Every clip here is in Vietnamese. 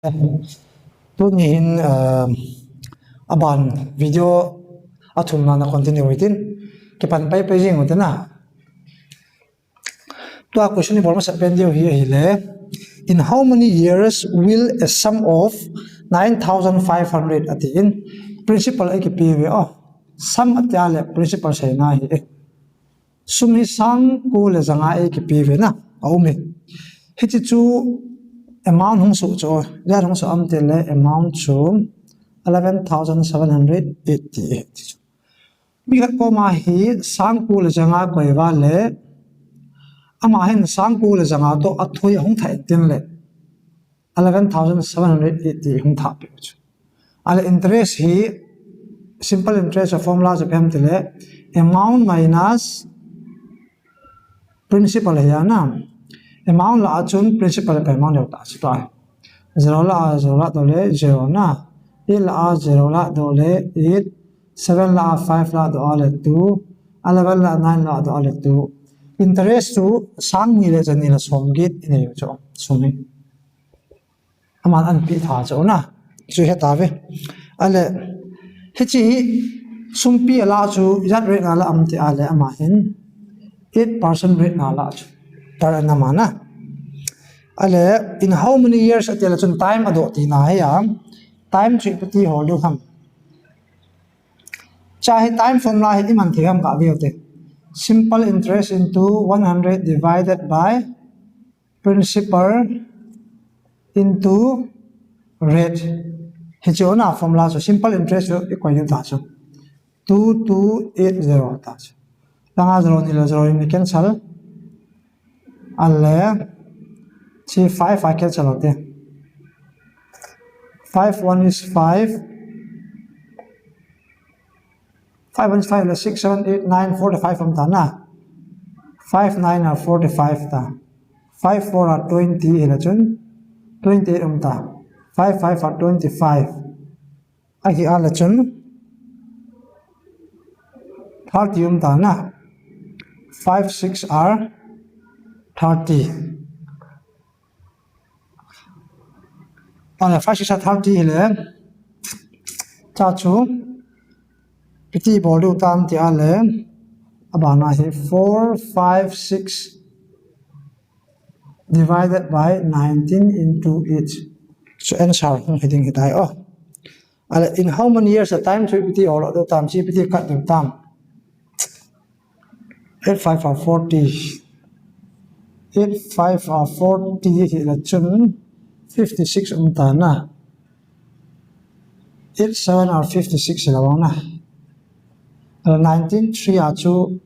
tu ni in aban video athum na continue within ke pan pai paging utana to a question ni borma sapendio hi le in how many years will a sum of 9500 at the in principal ai ke pve sum atya le principal sai na hi sumi sang ko le zanga ai ke pve na aume hichi chu amount hong su cho ya hong su am te le amount chu 11788 mi khat ko ma hi sang ko le zanga koi wa le ama hen sang ko le zanga to athoi hong thai tin le 11780 hong tha pe chu ale interest hi simple interest formula je pem te le amount minus principal ya na amount la chun principal ka amount ta sta 0 la 0 la to le 0 na 8 la 0 la to le 8 7 la 5 la to le 2 11 la 9 la to le 2 interest to sang ni le jani la som git ne yo cho sumi aman an pi tha cho na chu he ta ve ale he chi sum pi la chu yat rate na la am ti ale ama hin 8% rate na la chu tar na mana ale in how many years atela chun time ado ti na ya time tri pati hol do ham chahe time formula hi man thegam ka vi hote simple interest into 100 divided by principal into rate he chona formula so simple interest equal to that so 2280 ta tanga 0 ni la 0 ni cancel alle chi 5 I cancel out there 5 1 is 5 5 1 is 5 6 7 8 9 45 from ta na 5 9 are 45 ta 5 4 are 20 11 28 ta 5 5 are 25 ai ala chun 30 ta na 5 6 are 30 and 5 6 are 30 hele cha chu piti bolu tam ti ale abana he 4 5 6 divided by 19 into each so answer heading hitai ale in how many years a time so piti all the time chi piti cut the time 8 5 are 40 8 5 are 40 hila chun 56 umtana 8 7 are 56 hila wang na 19 3 are 2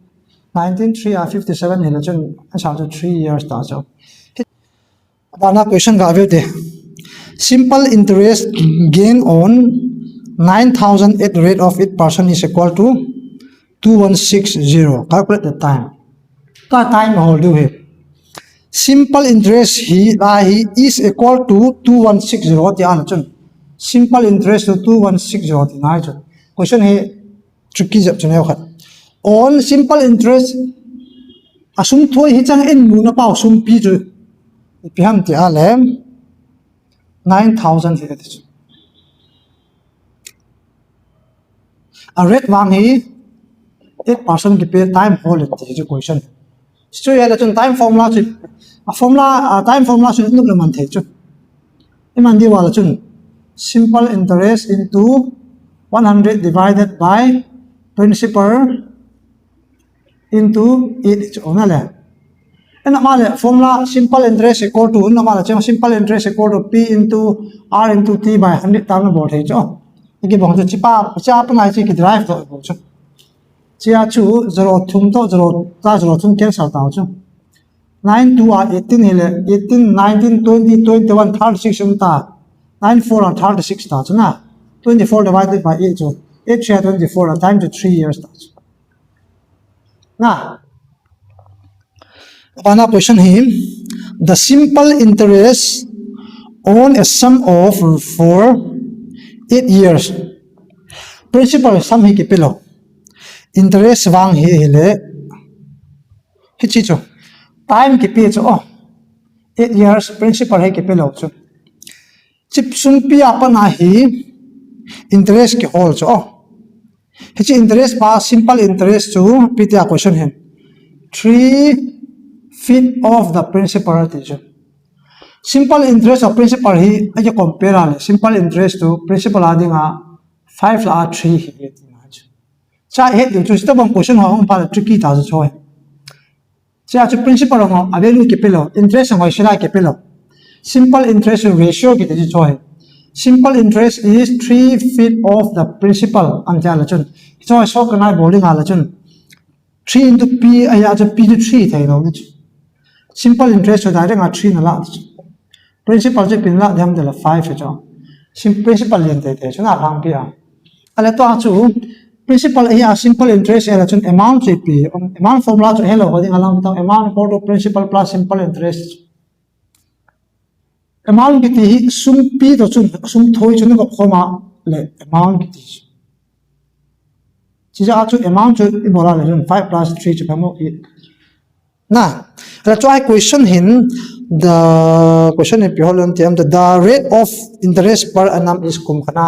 19 3 are 57 hila chun answer to 3 years ta so abana question ga avete simple interest gain on 9000 rate of 8% is equal to 2160 calculate the time ka time hold do he simple interest he is equal to 2160 ti an chun simple interest to 2160 ti nai chun question he tricky jap chune khat on simple interest asum thoi hi chang en mu na pau sum pi chu pi ham ti ale 9000 he ti a rate wang hi 8% ki pe time hold ti ju question so ya la chun time formula chi a formula time formula chu nuk le man the chu iman di wala chun simple interest into 100 divided by principal into it ona le ena male formula simple interest equal to na mala chang simple interest equal to p into r into t by 100 ta na bo the chu ki bong chu chipa cha pa nai chi ki drive to bo chu chia chu 0 thum to 0 ta 0 thum cancel ta chu 9 2 are 18 hele 18 19 20 21 36 umta 9 4 are 36 ta chu na 24 divided by 8 chu 8 share 24 a time to 3 years ta chu na abana question him the simple interest on a sum of for 8 years principal sum hi ki pilo interest wang hi hele hi chi chu time ki pe chu 8 years principal hai ke pe lo chu chip sumpi apa na hi interest ke whole cho hi interest ba simple interest chu pta question hen 3/5 of the principal teacher simple interest of principal hi aja compare ale simple interest to principal adinga 5 la 3 hi cha het du chu stop question ho pa tricky ta cho cha chu principal ho avelu ke pelo interest ho shila ke pelo simple interest ratio ke te cho simple interest is 3/5 of the principal anja la chun so so kana bowling ala chun 3 into p aya chu p to 3 thai no simple interest so direct a 3 na la principal je pin la dham de la 5 cho simple principal yen te te chuna rang pi a ala to chu principal aya simple interest ala chun amount je pi amount formula chu hello hoding alam to amount equal to principal plus simple interest amount ki ti sum pi to chun sum thoi chun ko khoma le amount ki ti chi ja chu amount chu I bola le 5 plus 3 chu phamo na la try question hin the question is beholden the rate of interest per annum is kum khana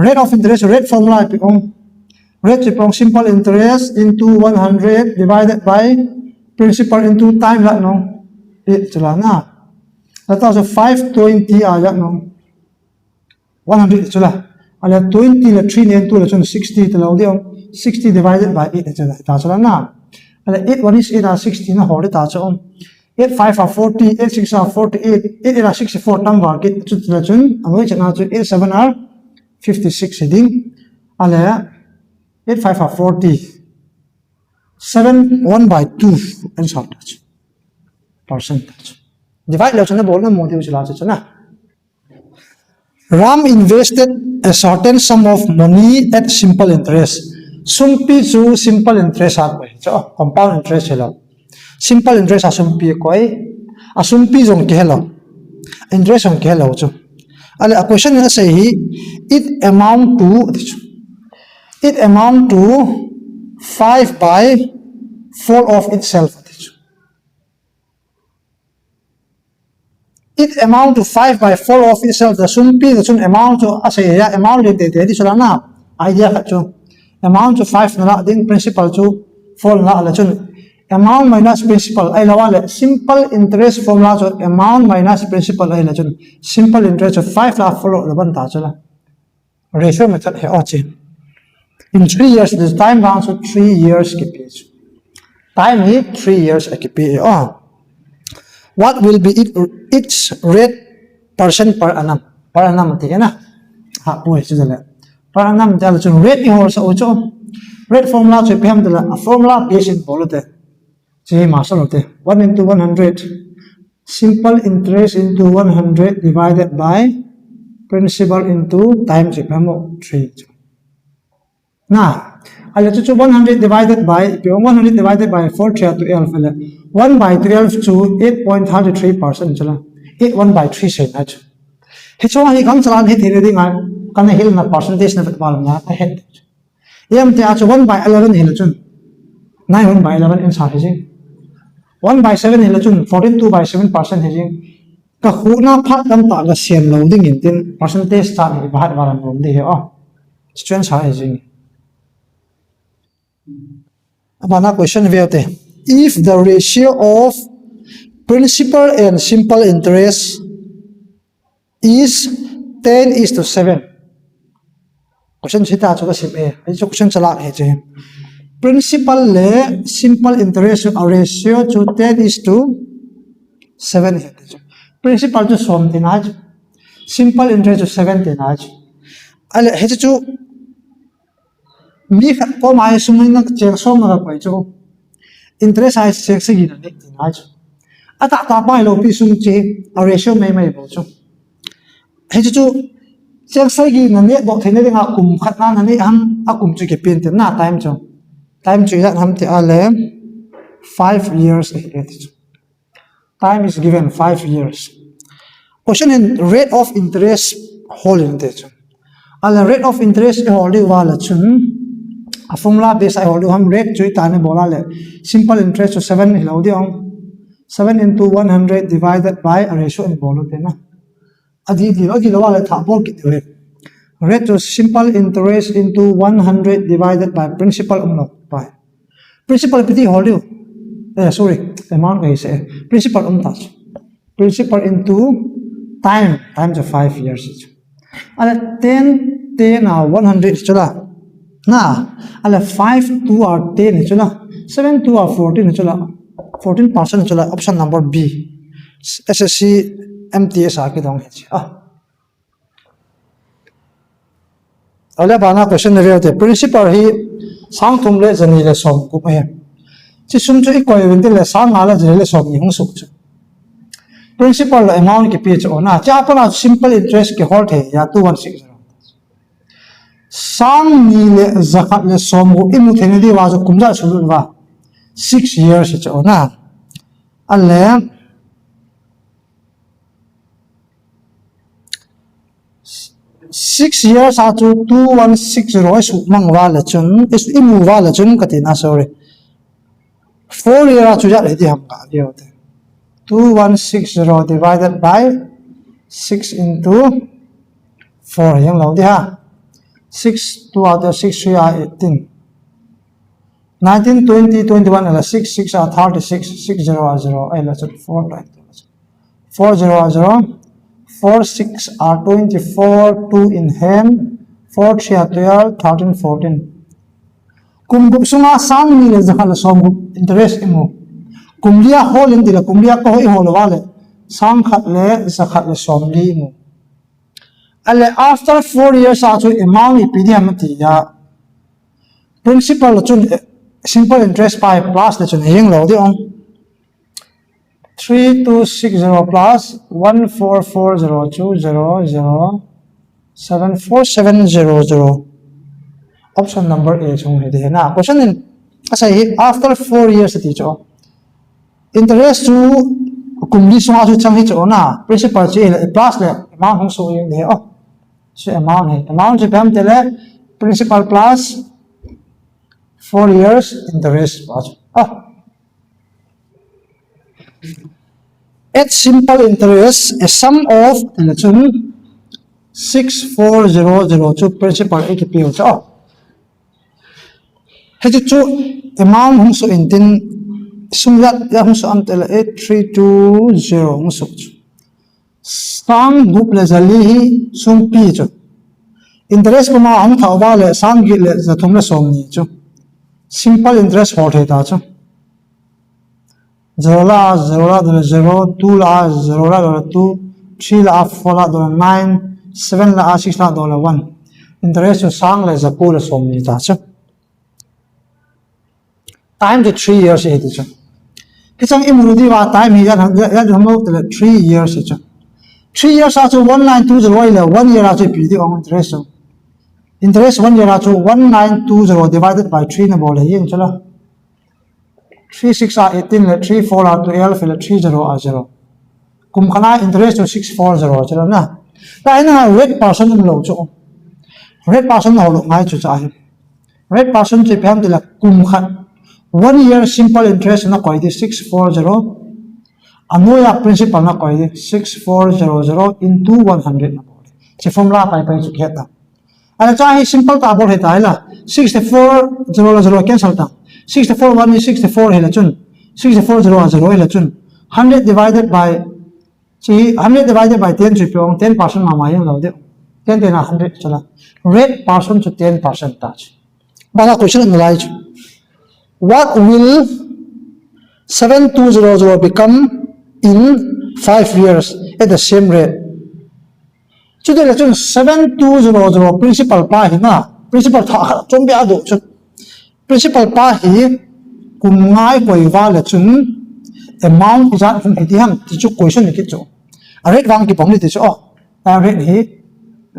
rate of interest rate formula rate is simple interest into 100 divided by principal into time la no it chala na that was 520 aya no 100 chala ala 20 la 3 and 2 la 60 tala 60 divided by 8 chala na ala 8 1 is 8 are 60 na hole ta cha 8 5 are 40 8 6 are 48 8 are 64 number get chu chun amoi chana chu 8 7 are 56 heading ala 8 5 are 40 7 1 by 2 and so on percentage divide lo chana bolna model chula chana Ram invested a certain sum of money at simple interest sumpi chu simple interest at cho compound interest hello simple interest asumpi koi asumpi jong ke hello interest jong ke hello chu ale a question na say it amount to 5 by 4 of itself it amount to 5 by 4 of itself the sumpi the chun amount to asay ya amount le te di chula na idea ka chu amount to 5 na din principal chu 4 na la chun amount minus principal ay lawale simple interest formula so amount minus principal ay la chun simple interest of 5 la 4 la ban ta chula ratio method he ochi in 3 years this time round so 3 years ke page time is 3 years ke page what will be its rate percent per annum ti na ha poi chu la per annum dal chu rate ni hor sa ocho rate formula chu phem dala formula based in bolote je ma so lote 1 into 100 simple interest into 100 divided by principal into time je phamo 3 na ala chu 100 divided by 100 divided by 4 to 12 1 by 12 to 8.33% chala 1 by 3 se na chu he chwa hi kam chalan he thile ding a kana hil na percentage na bal na a het em te a chu 1 by 11 hil chun 9 1 by 11 in sa he 1 by 7 hil chun 14 2 by 7% he ka khuna phat kam ta ga sian lo ding in tin percentage ta ni bahat waran rom de he chen sa he jing abana question veote if the ratio of principal and simple interest is 10:7 question sita chu ka sim e ai chu question chala he che principal le simple interest ratio chu 10:7 he principal chu som tin aj simple interest chu 7 tin aj ale he chu mi khat ko mai sumai na che som na ko chu interest ai check se gi na ni tin aj ata ta pai lo pi sum che ratio mai bo chu he chu check se gi na ni bo thine ringa kum khat na ni ham akum chu ke pin te na time chu ya ham te ale 5 years time is given 5 years question in rate of interest whole in te chu ala rate of interest e whole wala chun a formula base I whole ham rate chu ta ne bola le simple interest to 7 lo di 7 into 100 divided by a ratio in bolo te na adi lo wala tha bol ki the rate of simple interest into 100 divided by principal by principal piti hold you sorry amount is principal touch principal into time to 5 years ala 10 100 chula na ala 5 2 or 10 chula 7 2 or 14 chula 14% chula option number B SSC MTS ki dong he ala bana question review te principal hi sang thum le jani le som ku he chi sum chu ikoi win le sang ala je le som ni hung su chu principal amount ki page ona cha pa simple interest ki hold he ya 2160 sang ni le zakat le som ku imu theni di wa ju kumja chulu wa 6 years cha ona alle 6 years to 2160 su mang wala chun is imu wala chun katina sorry 4 years chu ja le di ham ka dio te 2160 divided by 6 into 4 yang lo di ha 6 2 out of 6 3 are 18 19 20 21 and 6 6 are 36 6 0 are 0 I let's 4 right 4 0 are 0 4 6 are 24 2 in hand 4 3 are 12 13 14 kum sunga sang ni le zakal som interest imu kumlia hol in dila kumlia ko i hol wale sang khat le zakhat le som li mu ale after 4 years atu amount epidem ti ya principal chun simple interest by plus le chun hing lo di on 3260 plus 14402007470 option number A chung he de na question in asai after 4 years ti cho interest to kumli so asu chang hi cho na principal chi plus le amount hong so yin de oh so amount je pam tele principal plus 4 years interest oh at simple interest a sum of the 6400 principal AKP cho he chu amount hong so in tin sumlat ya hong so am tele 8320 hong so sang group le zali hi sum pi cho interest ko ma am thau ba le sang gi le za thum le som ni cho simple interest ho the ta cho 0 la 0 la 0 2 la 0 la 2 3 la 4 la 9 7 la 6 la 1 interest to sang le za pu le som ni ta cho time to 3 years he ti cho kichang imrudi wa time hi ya hamo 3 years cho 3 years to 1920 le 1 year to pi di on interest 1 year to 1920 divided by 3 na bole yin chala 3 6 are 18 le 3 4 are 12 le 3 0 are 0 kum khana interest to 640 chala na ta ina rate person lo cho rate person ho lo ngai chu cha rate person che pham de la kum khan 1 year simple interest na koi di 640 anoya principal na koi di 6400 into 100 na bole che formula pai chu kheta ala chahi simple ta bol heta ila 6400 cancel ta 64 1 is 64 hela chun 64 0 hela chun 100 divided by 10 chupyong 10% ma ma yang lo de 10 10 100 chala rate person to 10% touch bala question analyze what will 7200 become in 5 years at the same rate chude la chun 7200 principal pa hi na principal tha chom bia do chu principal pa hi kum ngai koi wa la chun amount is at from etiam ti chu question ni ki chu a rate wang ki pong ni ti chu rate hi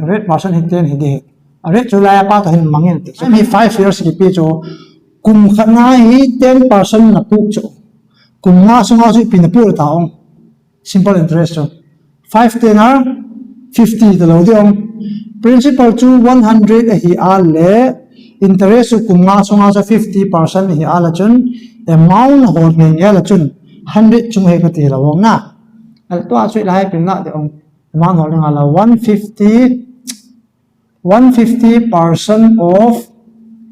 rate person hi ten hi de a rate chu la pa to hin mangin ti chu mi 5 years ki pi chu kum khana hi 10% na pu chu kum nga sunga chu pin pu ta ong simple interest chu 5 10 are 50 the lo de ong principal chu 100 hi a le interest kum nga sunga chu 50% hi a la chun amount hol nge ya la chun 100 chung he ka ti la wong na al to a chu lai pin na de ong amount holding là 150% of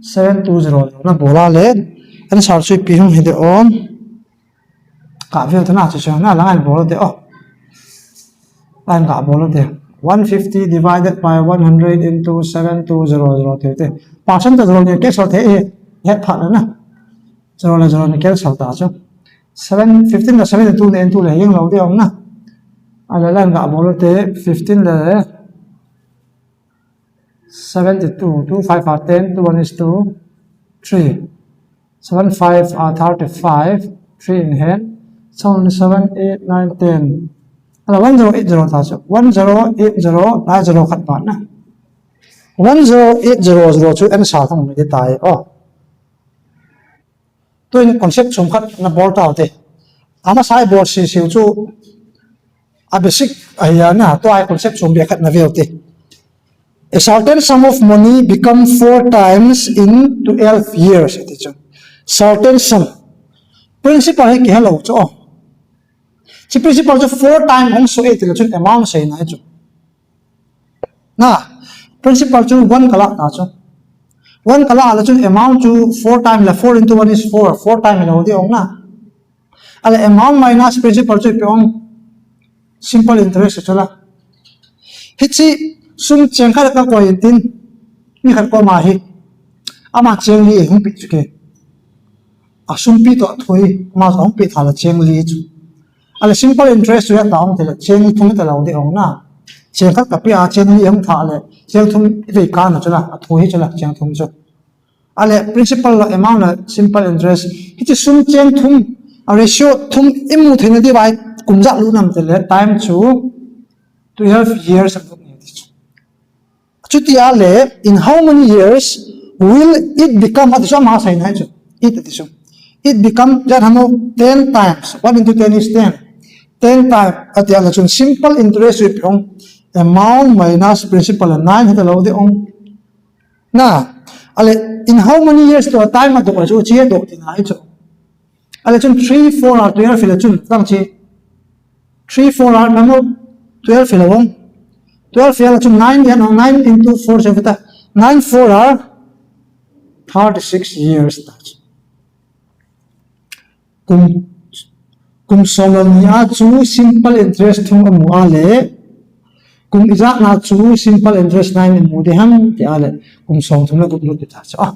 7200 na bola le an sar chui pi hung hide on ka view thana chu chang na langan bola de an ka bola de 150 divided by 100 into 7200 te percent to zero ne ke so the he phat na zero la zero ne ke so ta chu 15 la 72 ne into le yeng lo de ong na ala lan ka bola te 15 le 72 2 5 are 10 2 1 is 2 3 7 5 are 35 3 in hand 7 7 8 9 10 là 1080 ta chu 1080 na 0 khat pa na 1080 chu an sa thong me tai tôi concept chung khat na bol tao te ama sai bol si siu chu a basic aya na to ai concept chung be khat na veu te a certain sum of money become 4 times in 12 years ati chu certain sum principal he ki hello chu chi principal chu 4 times hong so it chu amount sei na chu na principal chu 1 kala ta chu 1 kala ala chu amount chu 4 times la 4 into 1 is 4 times lo di ong na ala amount minus principal chu pe ong simple interest chu la hichi sum cheng kha ka ko yin tin ni khat ko ma hi ama cheng li hung pi chu ke a sum pi to thoi ma hong pi thala cheng li chu ala simple interest ya ta ong te cheng thum ta lo de ong na cheng kha ka pi a cheng li hung tha le cheng thum ve ka na chu la a thoi chu la cheng thum chu ala principal la amount la simple interest hichi sum cheng thum a ratio thum imu thena di bai kumja lu nam te le time chu 12 years chutia le in how many years will it become at some ma sai na chu it become that hano 10 times 1 into 10 is 10 times at the chun simple interest with ong amount minus principal 9 hita lo de ong na ale in how many years to a time at the chu chi do ti na chu ale chun 3 4 or 12 fil chun tang chi 3 4 or namo 12 fil ong 12 fil chun 9 yan 9 into 4 so vita 9 4 are 36 years kum solon ya chu simple interest thum amu ale kum iza na chu simple interest 9 mu de ham ti ale kum song thum na kum lu ta cha